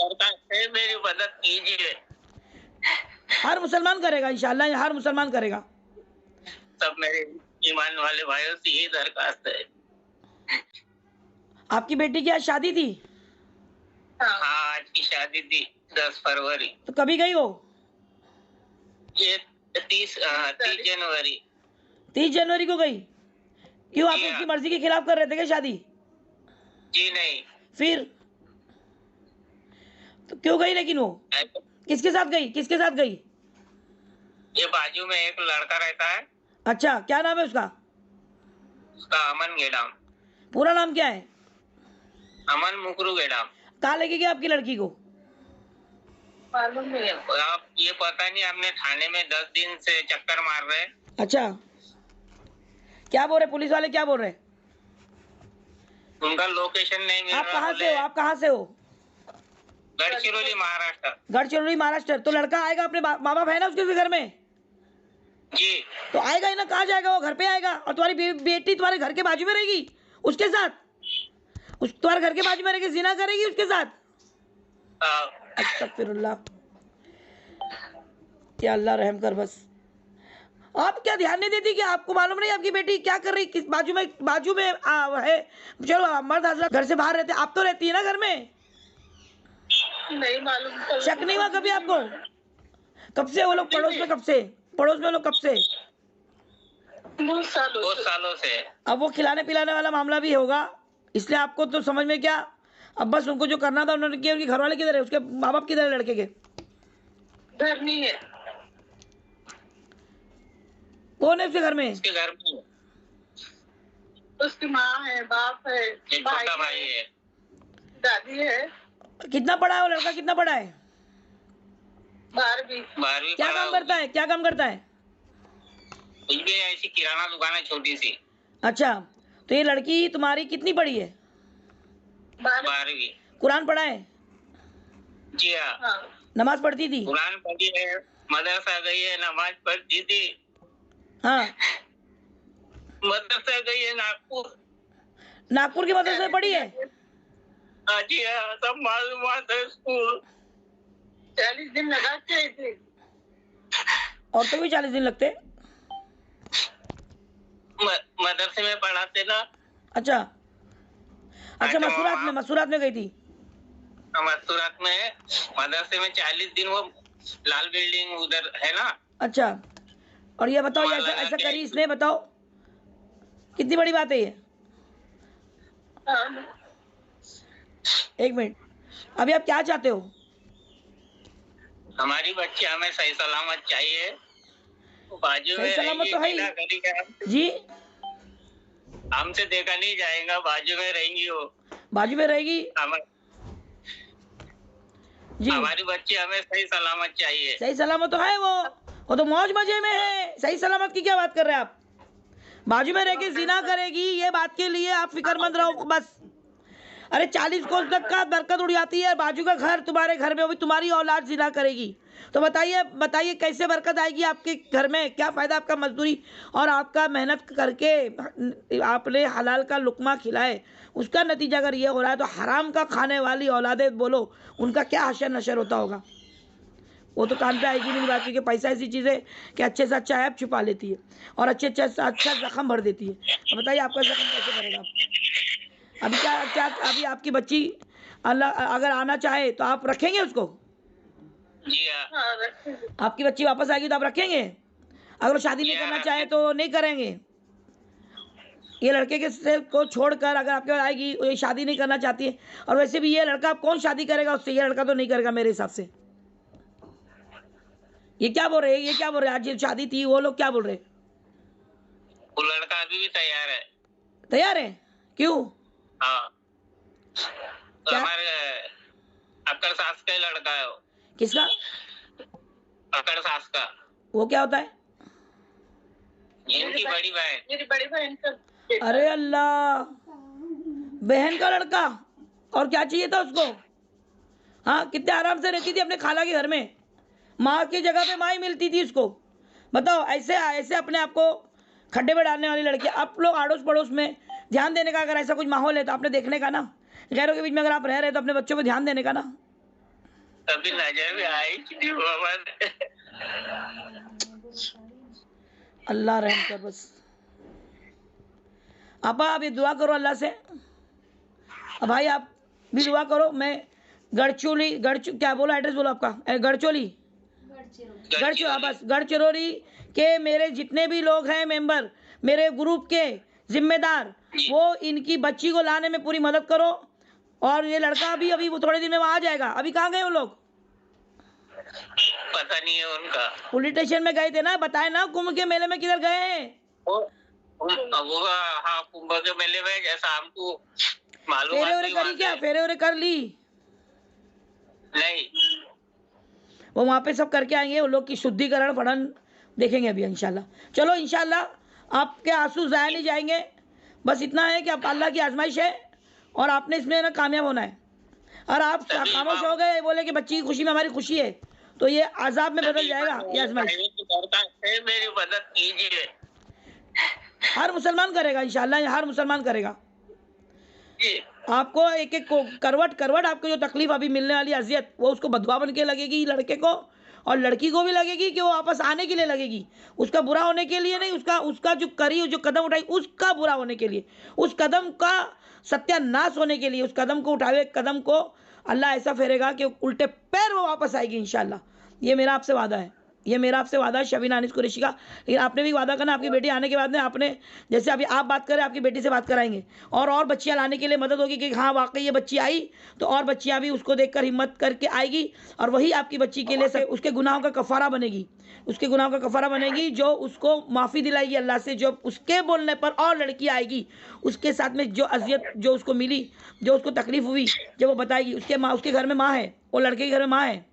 सरकार से मेरी मदद कीजिए। हर मुसलमान करेगा इंशाल्लाह, हर मुसलमान करेगा। सब मेरे ईमान वाले भाइयों से यही दरखास्त है। आपकी बेटी की आज शादी थी? हाँ, आज की शादी थी 10 फरवरी। तो कभी गई हो? ये 30 जनवरी। 30 जनवरी को गई? क्यों, आप जी उसकी हाँ। मर्जी के खिलाफ कर रहे थे क्या शादी? जी नहीं। फिर तो क्यों गई लेकिन वो? किसके साथ गई, किसके साथ गई? ये बाजू में एक लड़का रहता है, अच्छा, क्या नाम है उसका? उसका अमन गेडाम। पूरा नाम क्या है? अमन मुकरू गेडाम। कहाँ लेके गया आपकी लड़की को? मालूम नहीं है आप, ये पता नहीं, हमने थाने में 10 दिन से चक्कर मार रहे हैं। अच्छा, क्या बोल रहे पुलिस वाले, क्या बोल रहे? उनका लोकेशन नहीं मिल आप रहा। कहाँ से हो, आप कहाँ से हो? गढ़चिरौली महाराष्ट्र। गढ़चिरौली महाराष्ट्र। तो लड़का आएगा, अपने माँ बाप है ना उसके घर में? जी। तो आएगा ही ना, कहाँ जाएगा वो? घर पे आएगा। और तुम्हारी बेटी तुम्हारे घर के बाजू में रहेगी उसके साथ? तुम्हारे घर के बाजू में रहेगी, जिना करेगी उसके साथ? अस्तगफिरुल्लाह। या अल्लाह रहम कर बस। आप क्या ध्यान नहीं देती कि आपको मालूम नहीं आपकी बेटी क्या कर रही? किस बाजू में है? चलो मर्द हजरत घर से बाहर रहते, आप तो रहती है ना घर में? नहीं मालूम। शक नहीं हुआ कभी आपको? कब से वो लोग पड़ोस में, कब से पड़ोस में लोग, कब से? 2 सालों से। अब वो खिलाने पिलाने वाला मामला भी होगा, इसलिए आपको तो समझ में क्या, अब बस उनको जो करना था उन्होंने किया। उनके घर वाले किधर है, उसके माँ बाप किधर है लड़के के? घर नहीं है। कौन है उसके घर में? उसके घर में उसकी माँ है, बाप है, एक छोटा भाई है, दादी है। कितना पढ़ा है वो लड़का, कितना पढ़ा है? 12वीं। क्या काम करता है, क्या काम करता है? कुछ भी ऐसी किराना दुकान है छोटी सी। अच्छा, तो ये लड़की तुम्हारी कितनी पढ़ी है? 12वीं। कुरान पढ़ा है? जी हाँ। नमाज पढ़ती थी? कुरान पढ़ी है, मदरसा गई है, नमाज पढ़ती थी। हाँ, मदरसा गई है नागपुर। नागपुर के मदरसे में पढ़ी है? हाँ जी हाँ, सब मालूमात है स्कूल। 40 दिन लगाते थे। और तो भी 40 दिन लगते? मदरसे में पढ़ाते ना। अच्छा अच्छा, मसूरात में गई थी? मसूरात में मदरसे में 40 दिन, वो लाल बिल्डिंग उधर है ना। अच्छा, और ये बताओ, ये ऐसा करी इसने, बताओ कितनी बड़ी बात है ये? एक मिनट, अभी आप क्या चाहते हो? हमारी बच्ची हमें सही सलामत चाहिए, बाजू में सलामत तो है ही जी। हमसे देखा नहीं जाएगा, बाजू में रहेंगी वो। बाजू में रहेगी जी। हमारी बच्ची हमें सही सलामत चाहिए। सही सलामत तो है वो तो मौज मजे में है। सही सलामत की क्या बात कर रहे हैं आप? बाजू में रह के जिना करेगी, ये बात के लिए आप फिक्रमंद रहो बस। अरे 40 कोस तक का बरकत उड़ जाती है, बाजू का घर तुम्हारे घर में, वो भी तुम्हारी औलाद जिना करेगी, तो बताइए कैसे बरकत आएगी आपके घर में? क्या फ़ायदा आपका मजदूरी और आपका मेहनत करके आपने हलाल का लुकमा खिलाए, उसका नतीजा अगर ये हो रहा है, तो हराम का खाने वाली औलादें बोलो उनका क्या हशर नशर होता होगा? वो तो कान पे आएगी मेरी बात, क्योंकि पैसा ऐसी चीज़ है कि अच्छे से अच्छा ऐप छुपा लेती है और अच्छे से अच्छा जख्म भर देती है। तो बताइए आपका जख्म कैसे भरेगा? अभी क्या अभी आपकी बच्ची अल्लाह अगर आना चाहे तो आप रखेंगे उसको? जी हाँ। आपकी बच्ची वापस आएगी तो आप रखेंगे? अगर वो शादी नहीं करना चाहे तो नहीं करेंगे? ये लड़के के से को छोड़कर अगर आपके पास आएगी, ये शादी नहीं करना चाहती है, और वैसे भी ये लड़का कौन शादी करेगा उससे? ये लड़का तो नहीं करेगा मेरे हिसाब से। ये क्या बोल रहे हैं, ये क्या बोल रहे हैं? आज जो शादी थी वो लोग क्या बोल रहे हैं? वो लड़का अभी भी तैयार है। तैयार है? क्यों? हाँ, तो हमारे अक्कर सास का लड़का है वो। किसका? अक्कर सास का। वो क्या होता है? इनकी बड़ी बहन। मेरी बड़ी बहन का। अरे अल्लाह, बहन का लड़का, और क्या चाहिए था उसको? हाँ, कितने आराम से रहती थी अपने खाला के घर में, माँ की जगह पे माँ ही मिलती थी उसको। बताओ, ऐसे अपने आप को खड्डे में डालने वाली लड़की। आप लोग आड़ोस पड़ोस में ध्यान देने का, अगर ऐसा कुछ माहौल है तो आपने देखने का ना, गैरों के बीच में अगर आप रह रहे तो अपने बच्चों पर ध्यान देने का ना। कभी नजर भी आई थी हमारे। अल्लाह रहम कर बस। आपा आप ये दुआ करो अल्लाह से। अब भाई आप भी दुआ करो। मैं क्या बोला एड्रेस बोलो आपका? गढ़चोली बस गढ़चिरौली के मेरे जितने भी लोग हैं मेंबर, मेरे ग्रुप के जिम्मेदार, वो इनकी बच्ची को लाने में पूरी मदद करो। और ये लड़का भी अभी वो थोड़े दिन में वहाँ आ जाएगा। अभी कहाँ गए वो लोग? पता नहीं है उनका। पुलिस स्टेशन में गए थे ना, बताए ना कुंभ के मेले में किधर गए हैं? वो हाँ, कुंभ के मेले में जैसा हमको मालूम फेरे ओरे करी क्या? फेरे ओरे कर ली? नहीं, वो वहाँ पे सब करके आएंगे। वो लोग की शुद्धिकरण फड़न देखेंगे अभी इंशाल्लाह। चलो इंशाल्लाह आपके आंसू ज़ाया नहीं जाएंगे। बस इतना है कि अब अल्लाह की आजमाइश है और आपने इसमें ना कामयाब होना है। और आप खामोश हो गए, बोले कि बच्ची की खुशी में हमारी खुशी है, तो ये आजाब में बदल जाएगा ये आजमाइश। मेरी मदद कीजिए। हर मुसलमान करेगा इंशाल्लाह, हर मुसलमान करेगा। आपको एक एक करवट आपको जो तकलीफ अभी मिलने वाली अजियत, वो उसको बदवा बन के लगेगी लड़के को, और लड़की को भी लगेगी कि वो वापस आने के लिए लगेगी। उसका बुरा होने के लिए नहीं, उसका जो कदम उठाई उसका बुरा होने के लिए, उस कदम का सत्यानाश होने के लिए, उस कदम को उठाए हुए कदम को अल्लाह ऐसा फेरेगा कि उल्टे पैर वो वापस आएगी इंशाल्लाह। ये मेरा आपसे वादा है, ये मेरा आपसे वादा है शबीना अनीस कुरैशी का। लेकिन आपने भी वादा करना, आपकी बेटी आने के बाद में आपने, जैसे अभी आप बात करें, आपकी बेटी से बात कराएंगे और बच्चियां लाने के लिए मदद होगी कि हाँ वाकई ये बच्ची आई तो और बच्चियां भी उसको देखकर हिम्मत करके आएगी, और वही आपकी बच्ची के लिए उसके गुनाहों का कफारा बनेगी। उसके गुनाहों का कफारा बनेगी, जो उसको माफ़ी दिलाएगी अल्लाह से। जो उसके बोलने पर और लड़की आएगी, उसके साथ में जो अजियत जो उसको मिली, जो उसको तकलीफ हुई, जब वो बताएगी। उसके घर में माँ है, वो लड़के के घर में माँ है,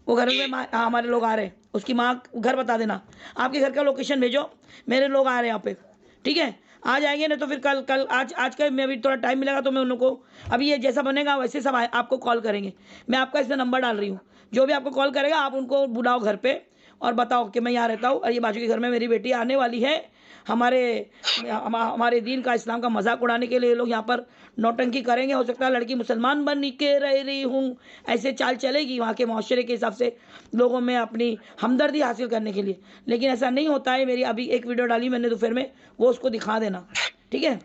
वो घर में माँ। हाँ, हमारे लोग आ रहे हैं, उसकी माँ घर बता देना, आपके घर का लोकेशन भेजो, मेरे लोग आ रहे हैं यहाँ पे, ठीक है? आ जाएंगे ना तो फिर कल आज का मैं अभी थोड़ा टाइम मिलेगा तो मैं उन लोगों को, अभी ये जैसा बनेगा वैसे सब आपको कॉल करेंगे। मैं आपका इसमें नंबर डाल रही हूँ, जो भी आपको कॉल करेगा आप उनको बुलाओ घर पे और बताओ कि मैं यहाँ रहता हूँ और ये बाजू के घर में मेरी बेटी आने वाली है। हमारे दीन का, इस्लाम का मजाक उड़ाने के लिए लोग यहाँ पर नौटंकी करेंगे। हो सकता है लड़की मुसलमान बन के रह रही हूँ, ऐसे चाल चलेगी वहाँ के माशरे के हिसाब से लोगों में अपनी हमदर्दी हासिल करने के लिए, लेकिन ऐसा नहीं होता है। मेरी अभी एक वीडियो डाली मैंने दोपहर में, वो उसको दिखा देना, ठीक है?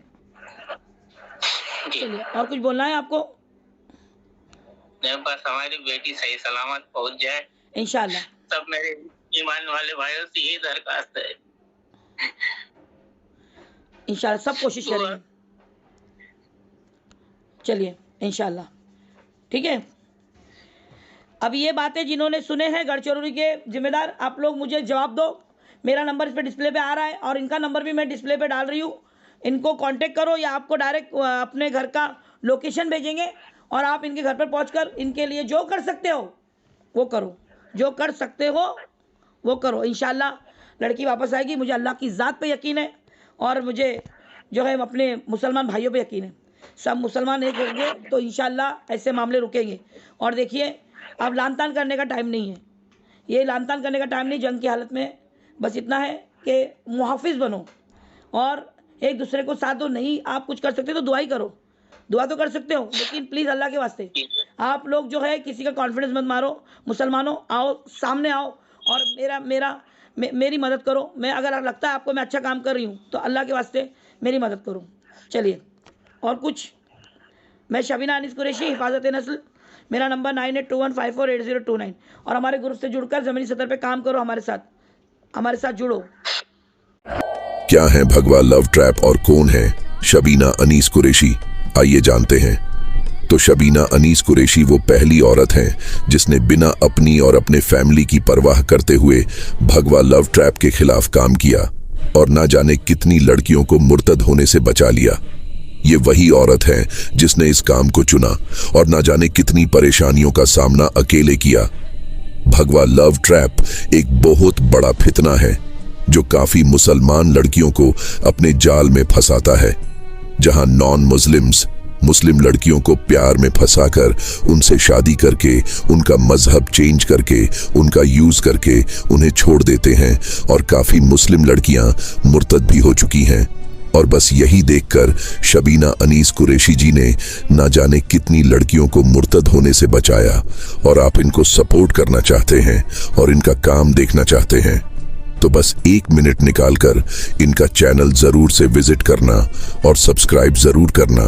चलिए, और कुछ बोलना है आपको? बस हमारी बेटी सही सलामत पहुँच जाए इंशाल्लाह। सब मेरे ईमान वाले भाइयों से यही दरखास्त है। इंशाल्लाह सब कोशिश करेंगे। चलिए इंशाल्लाह, ठीक है? अब ये बातें जिन्होंने सुने हैं गढ़चिरौली के जिम्मेदार, आप लोग मुझे जवाब दो। मेरा नंबर इस पे डिस्प्ले पे आ रहा है और इनका नंबर भी मैं डिस्प्ले पे डाल रही हूँ। इनको कांटेक्ट करो या आपको डायरेक्ट अपने घर का लोकेशन भेजेंगे और आप इनके घर पर पहुंचकर इनके लिए जो कर सकते हो वो करो, जो कर सकते हो वो करो। इंशाल्लाह लड़की वापस आएगी, मुझे अल्लाह की ज़ात पे यकीन है और मुझे जो है अपने मुसलमान भाइयों पे यकीन है। सब मुसलमान एक होंगे तो इंशाल्लाह ऐसे मामले रुकेंगे। और देखिए, अब लानतान करने का टाइम नहीं है, ये लानतान करने का टाइम नहीं जंग की हालत में। बस इतना है कि मुहाफिज बनो और एक दूसरे को साथ दो। नहीं आप कुछ कर सकते तो दुआ ही करो, दुआ तो कर सकते हो, लेकिन प्लीज़ अल्लाह के वास्ते आप लोग जो है किसी का कॉन्फिडेंस मत मारो। मुसलमानों आओ, सामने आओ और मेरी मदद करो। मैं अगर लगता है आपको मैं अच्छा काम कर रही हूँ तो अल्लाह के वास्ते मेरी मदद करो। चलिए, और कुछ? मैं शबीना अनीस कुरैशी, हिफाजत नस्ल, मेरा नंबर 9821548029। और हमारे ग्रुप से जुड़कर ज़मीनी सतह पे काम करो, हमारे साथ जुड़ो। क्या है भगवा लव ट्रैप और कौन है शबीना अनीस कुरैशी, आइए जानते हैं। तो शबीना अनीस कुरैशी वो पहली औरत हैं जिसने बिना अपनी और अपने फैमिली की परवाह करते हुए भगवा लव ट्रैप के खिलाफ काम किया और ना जाने कितनी लड़कियों को मुर्तद होने से बचा लिया। ये वही औरत है जिसने इस काम को चुना और ना जाने कितनी परेशानियों का सामना अकेले किया। भगवा लव ट्रैप एक बहुत बड़ा फितना है जो काफी मुसलमान लड़कियों को अपने जाल में फंसाता है, जहां नॉन मुस्लिम्स मुस्लिम लड़कियों को प्यार में फंसाकर उनसे शादी करके, उनका मजहब चेंज करके, उनका यूज करके उन्हें छोड़ देते हैं और काफी मुस्लिम लड़कियां मुर्तद भी हो चुकी हैं और बस यही देखकर शबीना अनीस कुरैशी जी ने ना जाने कितनी लड़कियों को मुर्तद होने से बचाया। और आप इनको सपोर्ट करना चाहते हैं और इनका काम देखना चाहते हैं तो बस 1 मिनट निकालकर इनका चैनल जरूर से विजिट करना और सब्सक्राइब जरूर करना।